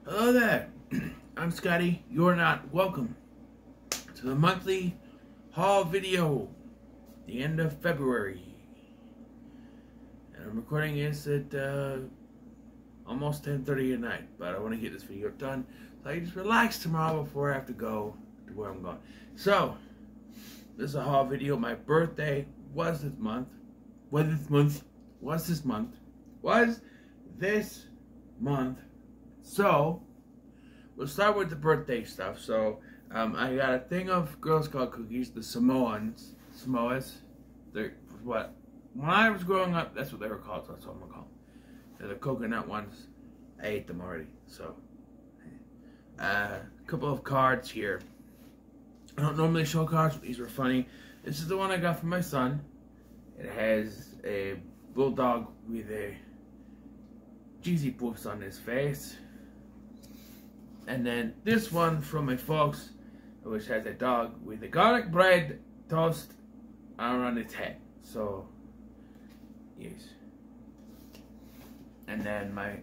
Hello there, I'm Scotty. You're not welcome to the monthly haul video, the end of February. And I'm recording this at almost 10:30 at night, but I want to get this video done so I can just relax tomorrow before I have to go to where I'm going. So, this is a haul video. My birthday was this month. So, we'll start with the birthday stuff. So, I got a thing of Girl Scout cookies, the Samoas. They're what? When I was growing up, that's what they were called, so that's what I'm gonna call them. They're the coconut ones. I ate them already, so. A couple of cards here. I don't normally show cards, but these were funny. This is the one I got from my son. It has a bulldog with a cheesy puffs on his face. And then this one from my folks, which has a dog with a garlic bread toast around its head. So, yes. And then my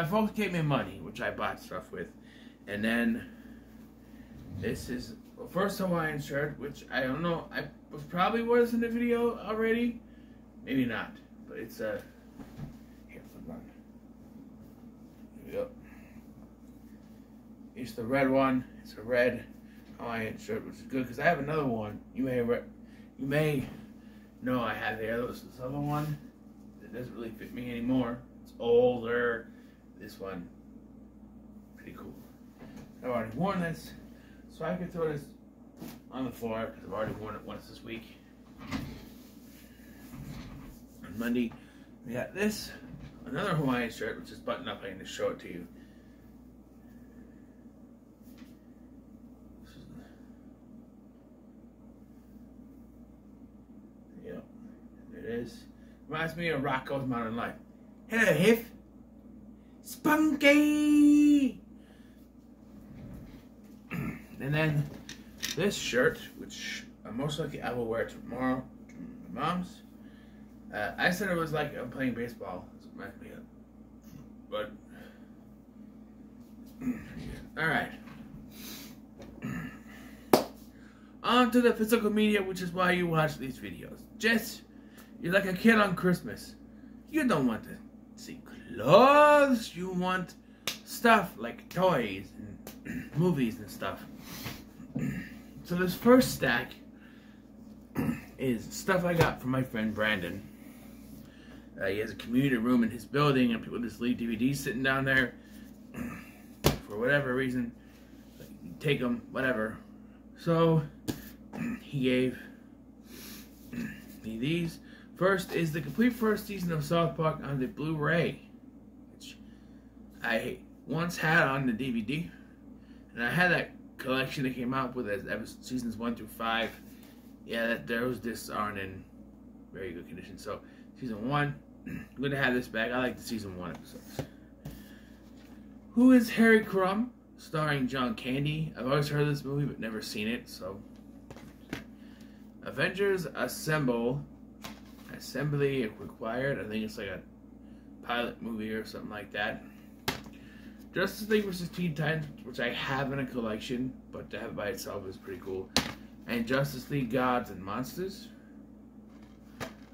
folks gave me money, which I bought stuff with. And then this is the first Hawaiian shirt, which I don't know. I probably was in the video already, maybe not. But it's a here we go. It's the red one. It's a red Hawaiian shirt, which is good because I have another one. You may know I have this other one that doesn't really fit me anymore. It's older. This one, pretty cool. I've already worn this, so I can throw this on the floor because I've already worn it once this week. On Monday, we got this, another Hawaiian shirt, which is buttoned up. I can just show it to you. Yep, there it is. Reminds me of Rocko's Modern Life. Hello, Hiff. Spunky! And then this shirt, which most likely I will wear tomorrow to my mom's. I said it was like I'm playing baseball. That's what reminds me of. But, alright. On to the physical media, which is why you watch these videos. Jess, you're like a kid on Christmas. You don't want to see clothes. You want stuff like toys and movies and stuff. So this first stack is stuff I got from my friend Brandon. He has a community room in his building, and people just leave DVDs sitting down there for whatever reason. Take them, whatever. So he gave me these. First is the complete first season of South Park on the Blu-ray, which I once had on the DVD, and I had that collection that came out with as seasons 1 through 5. Yeah, those discs aren't in very good condition. So season 1, I'm gonna have this back. I like the season 1 episodes. Who is Harry Crumb? Starring John Candy. I've always heard of this movie but never seen it. So Avengers Assemble. Assembly required. I think it's like a pilot movie or something like that. Justice League vs. Teen Titans, which I have in a collection, but to have it by itself is pretty cool. And Justice League Gods and Monsters.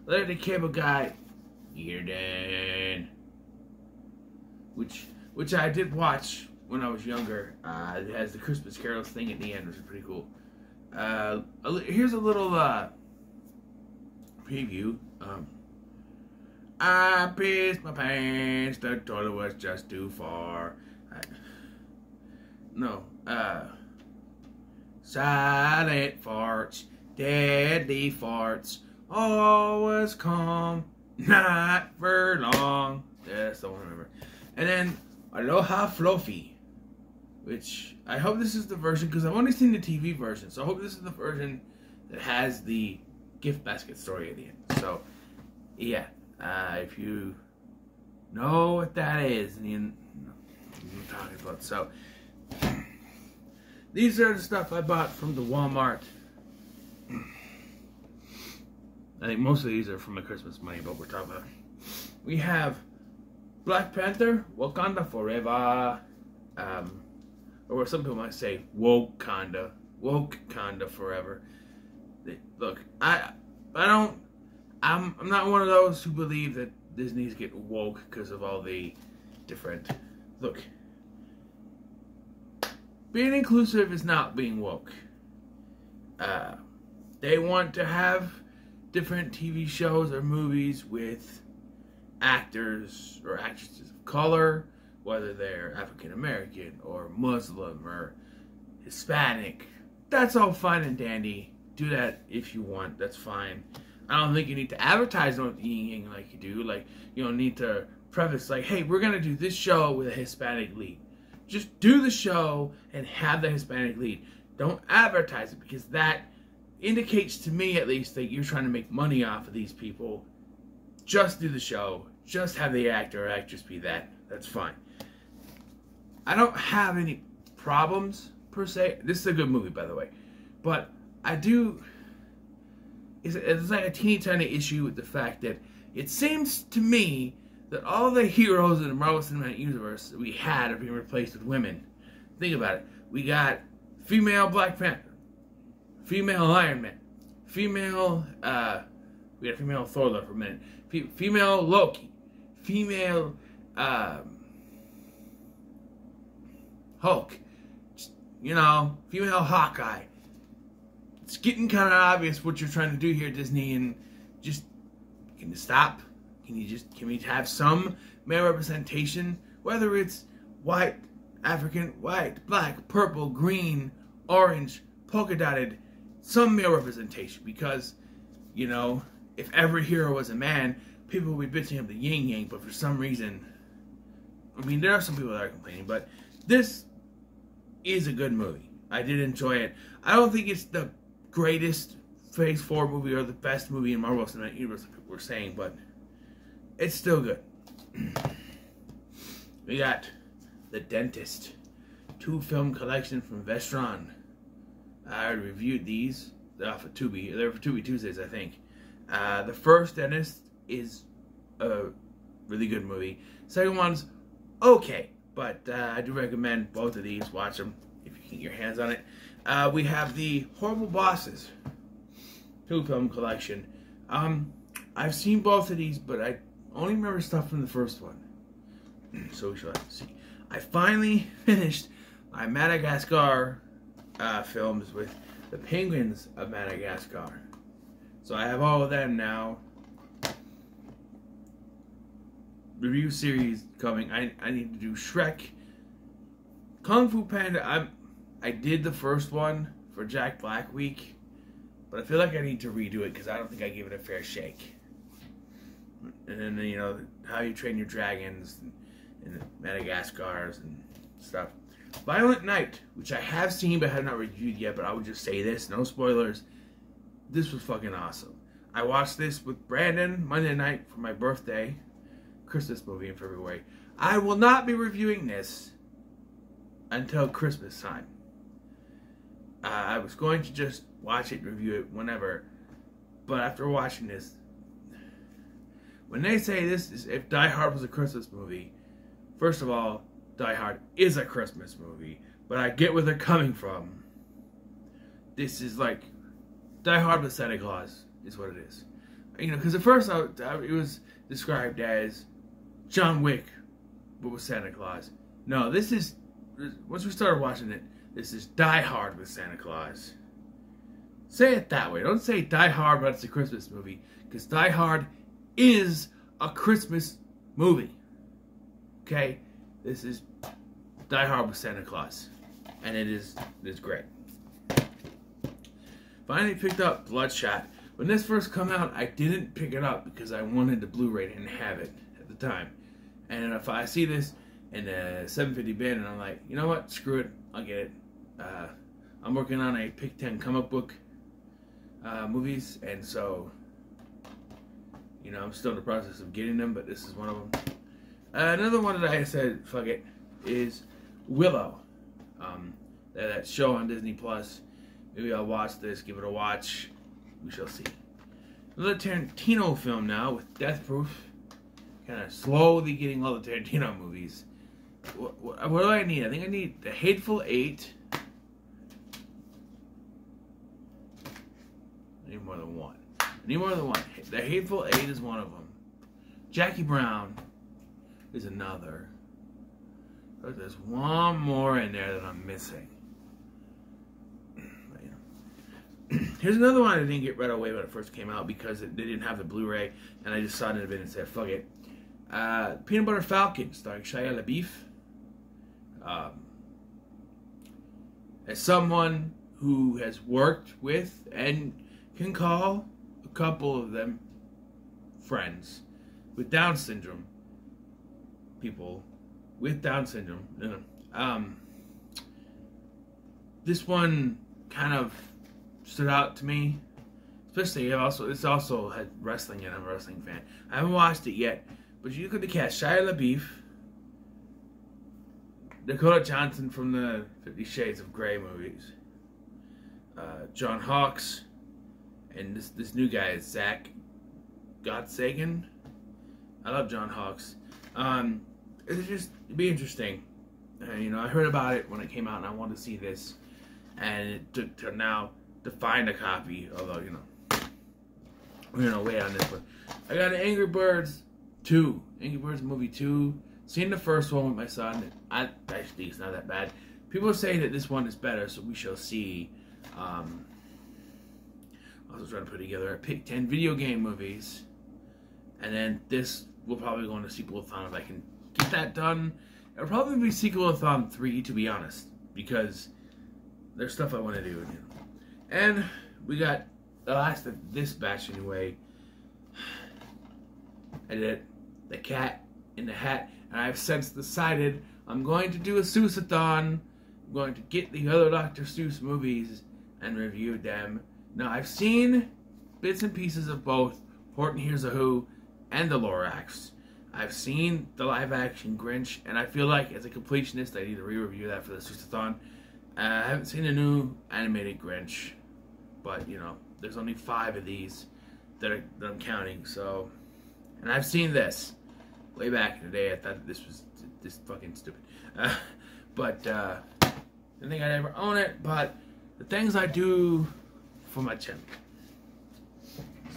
Larry the Cable Guy, you're done. Which I did watch when I was younger. It has the Christmas Carols thing at the end, which is pretty cool. Here's a little preview. I pissed my pants, the toilet was just too far. Silent farts, deadly farts, always calm, not for long. Yeah, that's the one I remember. And then Aloha Fluffy, which I hope this is the version, because I've only seen the TV version, so I hope this is the version that has the gift basket story at the end. So, yeah, if you know what that is, and you know what I'm talking about. So, these are the stuff I bought from the Walmart. I think most of these are from my Christmas money, but we're talking about. We have Black Panther, Wakanda Forever. or some people might say woke-conda forever. Look, I'm not one of those who believe that Disney's getting woke because of all the different. Look, being inclusive is not being woke. They want to have different TV shows or movies with actors or actresses of color, whether they're African American or Muslim or Hispanic. That's all fine and dandy. Do that if you want. That's fine. I don't think you need to advertise on Yin Yang like you do. Like, you don't need to preface like, hey, we're going to do this show with a Hispanic lead. Just do the show and have the Hispanic lead. Don't advertise it, because that indicates to me, at least, that you're trying to make money off of these people. Just do the show. Just have the actor or actress be that. That's fine. I don't have any problems, per se. This is a good movie, by the way. But I do... It's like a teeny tiny issue with the fact that it seems to me that all the heroes in the Marvel Cinematic Universe that we had are being replaced with women. Think about it. We got female Black Panther, female Iron Man, female, we had female Thor there for a minute, female Loki, female, Hulk, you know, female Hawkeye. It's getting kind of obvious what you're trying to do here, Disney, and just, can you stop? Can we have some male representation? Whether it's white, African, white, black, purple, green, orange, polka dotted, some male representation. Because, you know, if every hero was a man, people would be bitching up the yin yang, but for some reason, I mean, there are some people that are complaining, but this is a good movie. I did enjoy it. I don't think it's the greatest Phase 4 movie or the best movie in Marvel Cinematic Universe, like people were saying, but it's still good. We got The Dentist, 2-film collection from Vestron. I reviewed these. They're off of Tubi. They're for Tubi Tuesdays, I think. The first Dentist is a really good movie. Second one's okay, but I do recommend both of these. Watch them if you can get your hands on it. We have The Horrible Bosses, 2-film collection. I've seen both of these, but I only remember stuff from the first one. So we shall have to see. I finally finished my Madagascar films with the Penguins of Madagascar. So I have all of them now. Review series coming. I need to do Shrek. Kung Fu Panda, I did the first one for Jack Black Week, but I feel like I need to redo it because I don't think I gave it a fair shake. And then, you know, How You Train Your Dragons and Madagascars and stuff. Violent Night, which I have seen but have not reviewed yet, but I would just say this, no spoilers. This was fucking awesome. I watched this with Brandon Monday night for my birthday, Christmas movie in February. I will not be reviewing this until Christmas time. I was going to just watch it, review it whenever, but after watching this, when they say this is, if Die Hard was a Christmas movie, first of all, Die Hard is a Christmas movie, but I get where they're coming from. This is like Die Hard with Santa Claus is what it is. You know, because at first it was described as John Wick, but with Santa Claus. No, this is, once we started watching it, this is Die Hard with Santa Claus. Say it that way. Don't say Die Hard, but it's a Christmas movie. Because Die Hard is a Christmas movie. Okay? This is Die Hard with Santa Claus. And it is great. Finally picked up Bloodshot. When this first came out, I didn't pick it up because I wanted the Blu-ray and have it at the time. And if I see this in a 750 bin and I'm like, you know what? Screw it. I'll get it. I'm working on a Pick 10 comic book movies, and so, you know, I'm still in the process of getting them, but this is one of them. Another one that I said, fuck it, is Willow. That show on Disney Plus. Maybe I'll watch this, give it a watch. We shall see. Another Tarantino film now with Death Proof. Kind of slowly getting all the Tarantino movies. What do I need? I think I need the Hateful Eight. I need more than one. The Hateful Eight is one of them. Jackie Brown is another. But there's one more in there that I'm missing. Here's another one I didn't get right away when it first came out because they didn't have the Blu-ray, and I just saw it in a bit and said, fuck it. Peanut Butter Falcon, starring Shia LaBeouf. As someone who has worked with and can call a couple of them friends with Down syndrome, people with Down syndrome, this one kind of stood out to me, especially it's also had wrestling, and I'm a wrestling fan. I haven't watched it yet, but you look at the cast: Shia LaBeouf, Dakota Johnson from the 50 Shades of Grey movies, John Hawkes, and this new guy is Zach Gottsagen. I love John Hawkes. It'd be interesting. I heard about it when it came out, and I wanted to see this, and it took till now to find a copy. Although we're gonna wait on this one. I got Angry Birds 2, Angry Birds movie 2. Seen the first one with my son. Actually, it's not that bad. People say that this one is better, so we shall see. I was trying to put together a pick 10 video game movies, and then this will probably go into sequel-a-thon if I can get that done. It'll probably be sequel-a-thon 3, to be honest, because there's stuff I want to do. And we got the last of this batch anyway. I did The Cat in the Hat, and I've since decided I'm going to do a Seuss-a-thon. I'm going to get the other Dr. Seuss movies and review them. Now, I've seen bits and pieces of both Horton Hears a Who and The Lorax. I've seen the live-action Grinch, and I feel like, as a completionist, I need to re-review that for the Seuss-a-thon. I haven't seen a new animated Grinch, but, there's only 5 of these that I'm counting, so... And I've seen this. Way back in the day, I thought this was this fucking stupid. But, I didn't think I'd ever own it, but the things I do for my channel.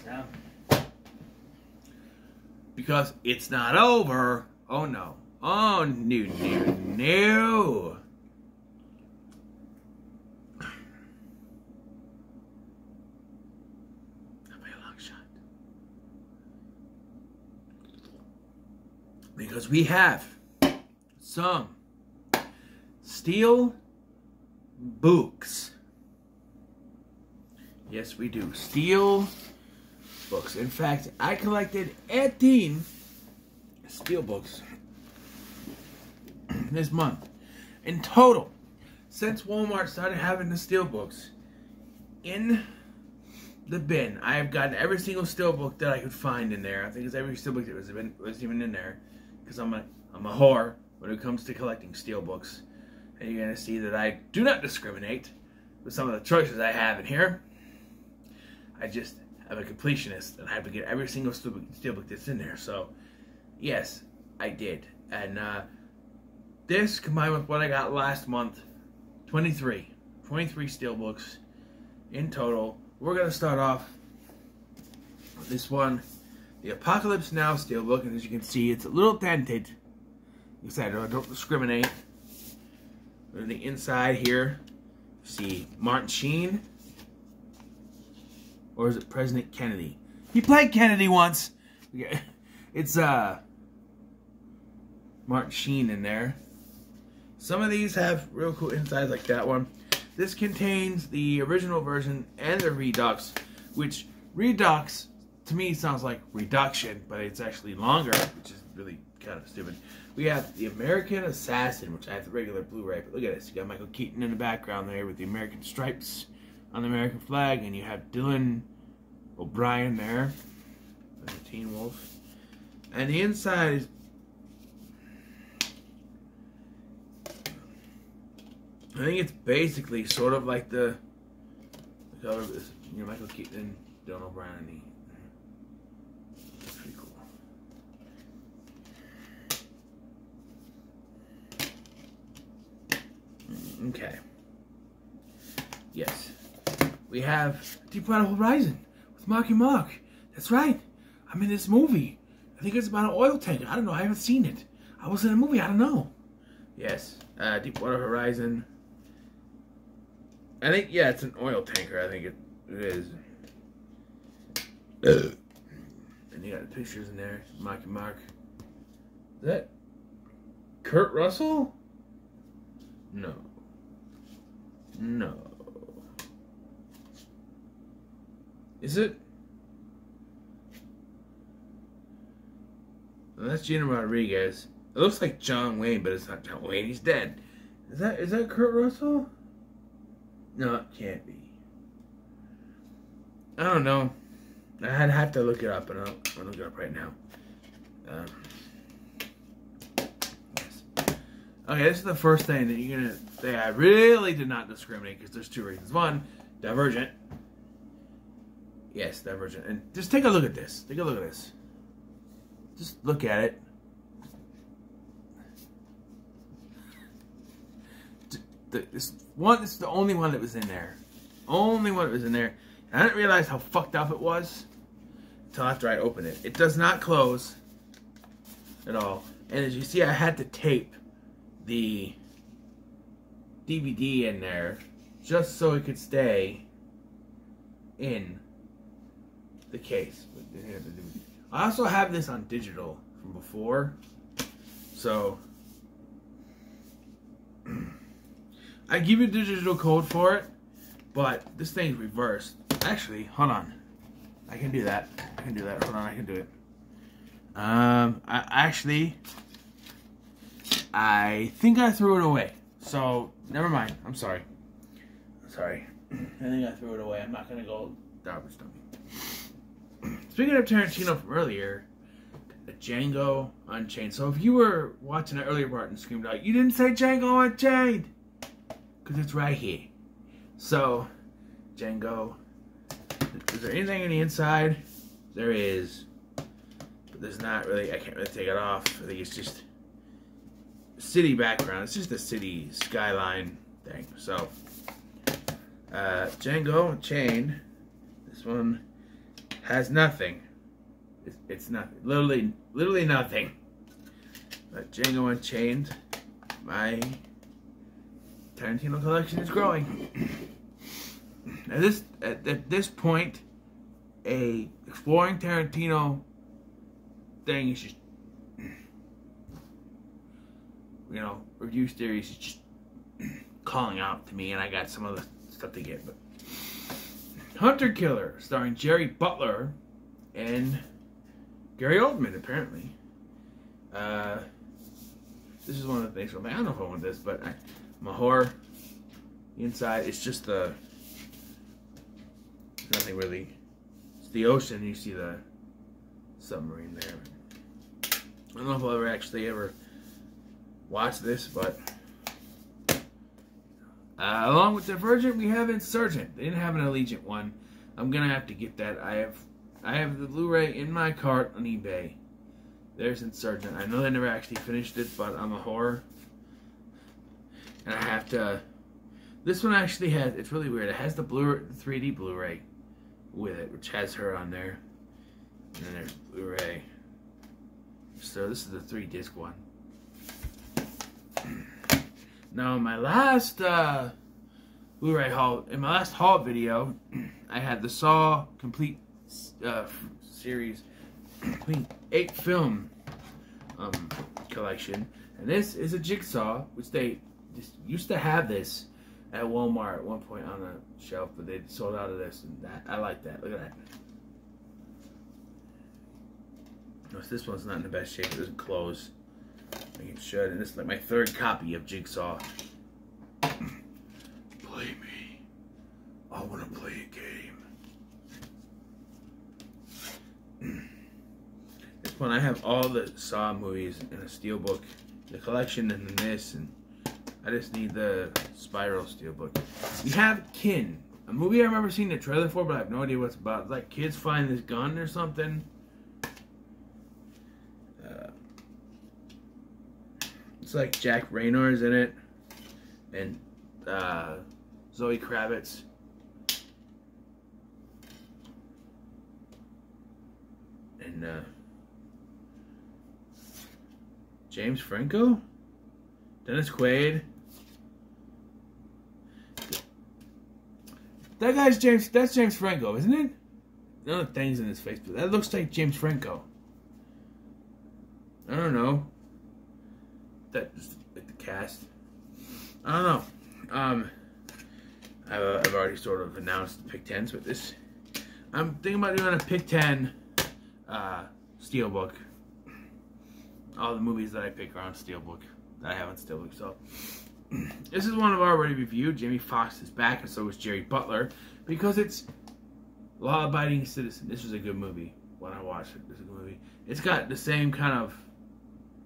Now, because it's not over. Oh, no. Oh, no. Because we have some steel books. Yes, we do. Steel books. In fact, I collected 18 steel books this month. In total, since Walmart started having the steel books in the bin, I have gotten every single steel book that I could find in there. I think it's every steel book that was even in there. Because I'm a whore when it comes to collecting steel books. And you're going to see that I do not discriminate with some of the choices I have in here. I just am a completionist, and I have to get every single steel book that's in there. So, yes, I did. And this, combined with what I got last month, 23 steel books in total. We're going to start off with this one. The Apocalypse Now steelbook, and as you can see, it's a little dented. Like I said, I don't discriminate. On the inside here, you see Martin Sheen, or is it President Kennedy? He played Kennedy once. It's Martin Sheen in there. Some of these have real cool insides, like that one. This contains the original version and the Redux, which Redux to me sounds like reduction, but it's actually longer, which is really kind of stupid. We have The American Assassin, which I have the regular Blu-ray, but look at this. You got Michael Keaton in the background there with the American stripes on the American flag, and you have Dylan O'Brien there as a Teen Wolf. And the inside is... I think it's basically sort of like the cover of this. Michael Keaton, Dylan O'Brien, pretty cool. Okay. Yes. We have Deepwater Horizon with Marky Mark. That's right. I'm in this movie. I think it's about an oil tanker. I don't know. I haven't seen it. I was in a movie. I don't know. Yes. Deepwater Horizon. I think, yeah, it's an oil tanker. I think it is. And you got the pictures in there. Marky Mark. Is that Kurt Russell? No. No. Is it? Well, that's Gina Rodriguez. It looks like John Wayne, but it's not John Wayne. He's dead. Is that Kurt Russell? No, it can't be. I don't know. I'd have to look it up, and I'll look it up right now. Yes. Okay, this is the first thing that you're gonna say. I really did not discriminate because there's two reasons. One, Divergent. Yes, Divergent. And just take a look at this. Take a look at this. Just look at it. This is the only one that was in there. Only one that was in there. And I didn't realize how fucked up it was until after I opened it. It does not close at all. And as you see, I had to tape the DVD in there just so it could stay in the case. I also have this on digital from before, so I give you a digital code for it, but this thing's reversed. Actually, hold on, I can do that. Hold on, I can do it. I think I threw it away. So never mind. I'm sorry. I think I threw it away. I'm not gonna go garbage dump. Speaking of Tarantino from earlier, Django Unchained. So if you were watching the earlier part and screamed out, "You didn't say Django Unchained," because it's right here. So, Django. Is there anything in the inside? There is, but there's not really. I can't really take it off. I think it's just city background. It's just a city skyline thing. So, Django Unchained. This one has nothing. It's nothing. Literally nothing. But Django Unchained, my Tarantino collection is growing. Now at this point, a exploring Tarantino thing is just, review series is just calling out to me, and I got some other stuff to get. But Hunter Killer, starring Jerry Butler and Gary Oldman, apparently. This is one of the things. I don't know if I want this, but Mahor. Inside, it's just nothing really. It's the ocean. You see the submarine there. I don't know if I'll ever watch this, but along with Divergent, we have Insurgent. They didn't have an Allegiant one. I'm gonna have to get that. I have the Blu-ray in my cart on eBay. There's Insurgent. I know they never actually finished it, but I'm a horror, and I have to. This one actually has. It's really weird. It has the 3D Blu-ray with it, which has her on there, and then there's Blu-ray. So this is the 3-disc one. Now, in my last Blu-ray haul, in my last haul video, I had the Saw complete series, complete 8-film collection, and this is a Jigsaw, which they just used to have this at Walmart at one point on the shelf, but they sold out of this, and I like that. Look at that. Notice this one's not in the best shape. It doesn't close like it should, and this is like my 3rd copy of Jigsaw. Play me. I want to play a game. This one, I have all the Saw movies in a steelbook, the collection, and then this, and I just need the Spiral steelbook. We have Kin, a movie I remember seeing the trailer for, but I have no idea what it's about. It's like kids find this gun or something. It's like Jack Raynor's in it, and Zoe Kravitz. And James Franco? Dennis Quaid? That guy's that's James Franco, isn't it? None of the things in his face, but that looks like James Franco. I don't know. That's like the cast. I don't know. I've already sort of announced the pick 10s with this. I'm thinking about doing a pick 10 Steelbook. All the movies that I pick are on Steelbook that I have on Steelbook. So this is one I've already reviewed. Jamie Foxx is back, and so is Jerry Butler, because it's Law-Abiding Citizen. This was a good movie when I watched it. This is a good movie. It's got the same kind of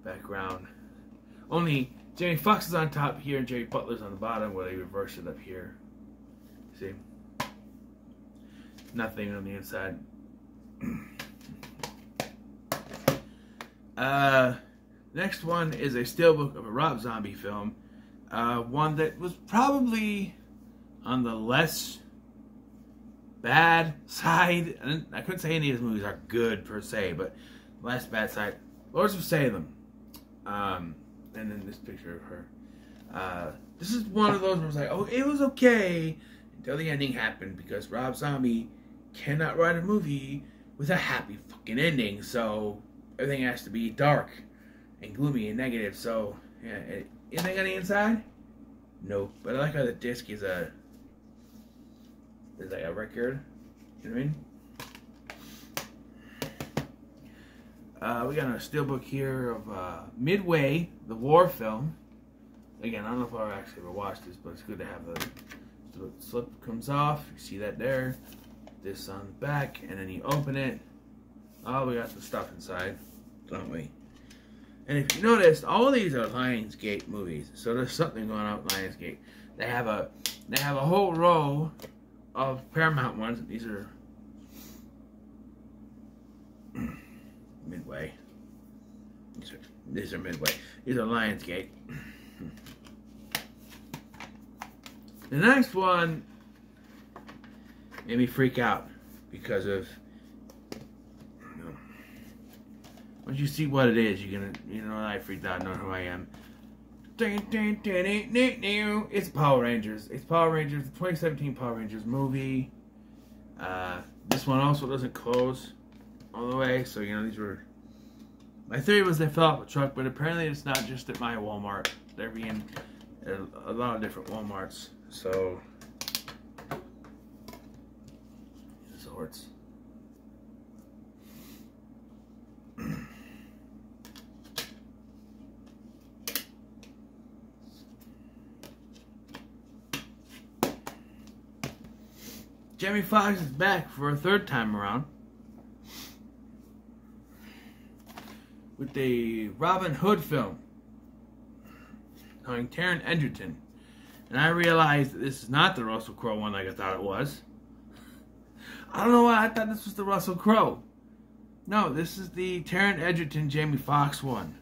background. Only Jamie Foxx is on top here and Jerry Butler's on the bottom, where they reverse it up here. See? Nothing on the inside. Next one is a steelbook of a Rob Zombie film. One that was probably on the less bad side. I couldn't say any of his movies are good per se, but less bad side. Lords of Salem. And then this picture of her. This is one of those where it's like, oh, it was okay until the ending happened, because Rob Zombie cannot write a movie with a happy fucking ending, so everything has to be dark and gloomy and negative. So yeah, anything on the inside? No. But I like how the disc is like a record. You know what I mean? We got a steelbook here of Midway, the war film. Again, I don't know if I've actually ever watched this, but it's good to have the slip comes off. You see that there. This on the back, and then you open it. Oh, we got some stuff inside, don't we? And if you noticed, all of these are Lionsgate movies, so there's something going on with Lionsgate. They have a whole row of Paramount ones. These are Midway. These are Midway. These are Lionsgate. The next one made me freak out because of, you know, once you see what it is, you're gonna, you know, I freaked out, know who I am. It's Power Rangers. It's Power Rangers, the 2017 Power Rangers movie. This one also doesn't close all the way, so, you know, these were, my theory was they fell off a truck, but apparently it's not just at my Walmart. They're being at a lot of different Walmarts, so sorts. Jamie Foxx is back for a third time around with the Robin Hood film starring Taron Egerton. And I realized that this is not the Russell Crowe one like I thought it was. I don't know why I thought this was the Russell Crowe. No, this is the Taron Egerton Jamie Foxx one.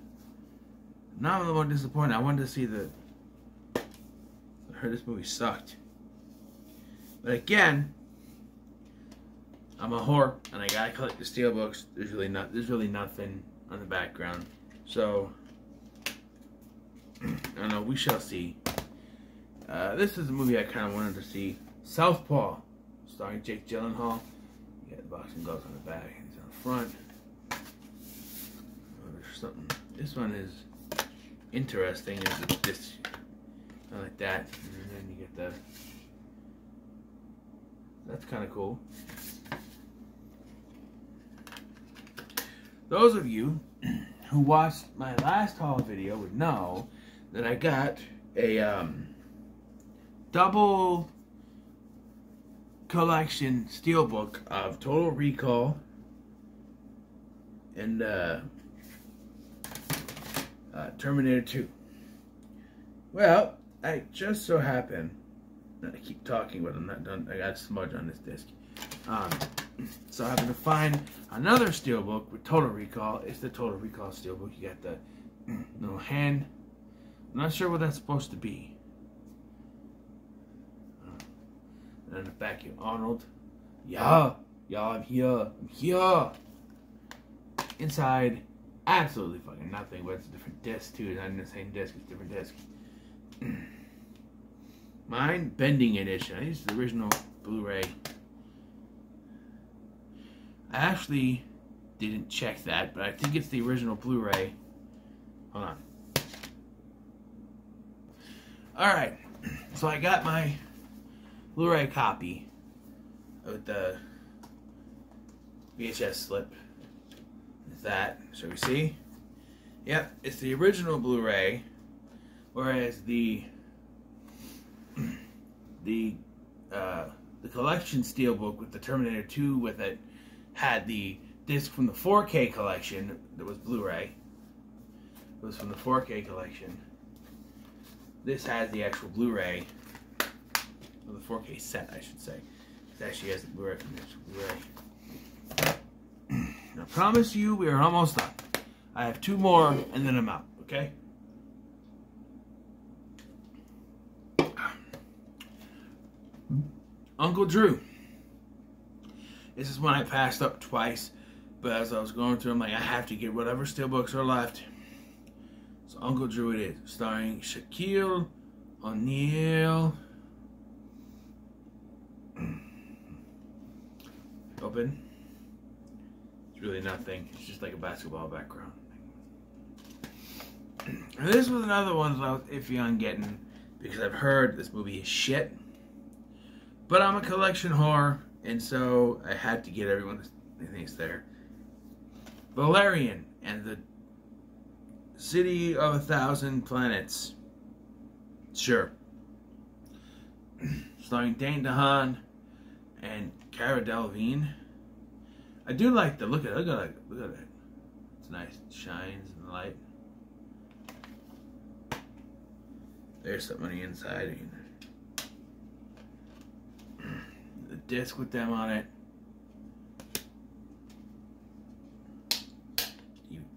Now I'm a little disappointed. I wanted to see the... I heard this movie sucked. But again, I'm a whore and I gotta collect the steelbooks. There's really nothing on the background. So I don't know, we shall see. This is a movie I kinda wanted to see. Southpaw, starring Jake Gyllenhaal. You got the boxing gloves on the back, he's on the front. Oh, there's something. This one is interesting. It's this, I like that. And then you get the. That's kind of cool. Those of you who watched my last haul video would know that I got a double collection steelbook of Total Recall and Terminator 2. Well, I just so happen, I keep talking but I'm not done, I got smudge on this disc. So I happen to find another steelbook with Total Recall. It's the Total Recall steelbook. You got the little hand. I'm not sure what that's supposed to be. And then the back of Arnold. Yeah, I'm here. I'm here. Inside, absolutely fucking nothing, but it's a different disc too. It's not in the same disc, it's a different disc. Mind Bending Edition. I think it's the original Blu-ray. I actually didn't check that, but I think it's the original Blu-ray. Hold on. Alright, so I got my Blu-ray copy with the VHS slip. Is that, shall we see? Yep, it's the original Blu-ray, whereas the collection steelbook with the Terminator 2 with it had the disc from the 4K collection that was Blu-ray. It was from the 4K collection. This has the actual Blu-ray, or the 4K set, I should say. It actually has the Blu-ray from the actual Blu-ray. I promise you, we are almost done. I have 2 more, and then I'm out, okay? Uncle Drew. This is one I passed up twice, but as I was going through, I'm like, I have to get whatever steelbooks are left. So Uncle Drew it is, starring Shaquille O'Neal. Open. It's really nothing. It's just like a basketball background. And this was another one that I was iffy on getting because I've heard this movie is shit. But I'm a collection whore, and so I had to get everyone's things there. Valerian and the City of 1,000 Planets. Sure. Starring Dane DeHaan and Cara Delevingne. I do like the look at it. Look at it. It's nice. It shines in the light. There's something on the inside. The disc with them on it.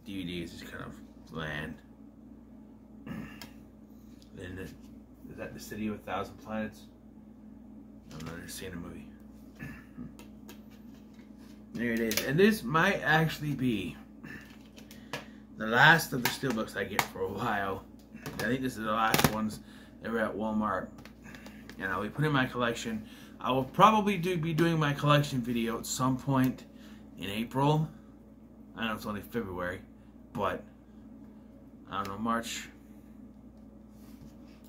DVD is just kind of bland. Then is that the City of 1,000 Planets? I've never seen the movie. There it is. And this might actually be the last of the steelbooks I get for a while. I think this is the last ones that were at Walmart. And I'll be putting in my collection. I will probably be doing my collection video at some point in April. I know it's only February, but I don't know, March.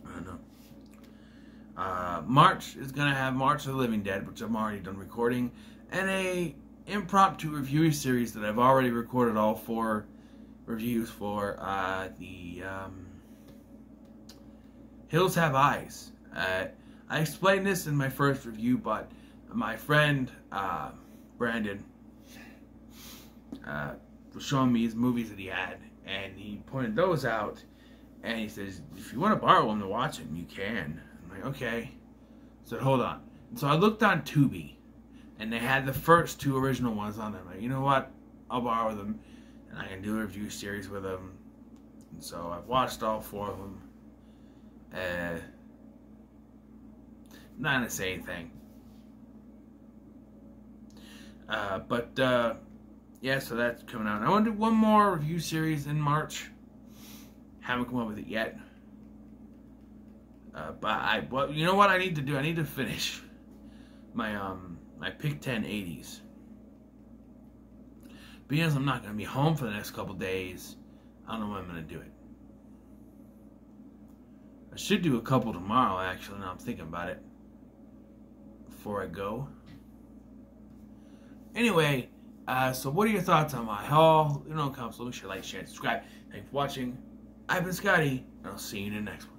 I don't know. March is going to have March of the Living Dead, which I've already done recording, and a impromptu review series that I've already recorded all 4 reviews for. The Hills Have Eyes. I explained this in my first review, but my friend Brandon was showing me his movies that he had, and he pointed those out, and he says, if you want to borrow them to watch them, you can. I'm like, okay. So hold on. And so I looked on Tubi, and they had the first 2 original ones on there. I'm like, you know what? I'll borrow them, and I can do a review series with them. And so I've watched all 4 of them. Not gonna say anything. Yeah, so that's coming out. I want to do one more review series in March. Haven't come up with it yet. Well, you know what I need to do? I need to finish my my Pick 10 80s. Because I'm not gonna be home for the next couple days, I don't know when I'm gonna do it. I should do a couple tomorrow, actually. Now I'm thinking about it before I go. Anyway, so what are your thoughts on my haul? You know, comment, so make sure to like, share, and subscribe. Thanks for watching. I've been Scotty, and I'll see you in the next one.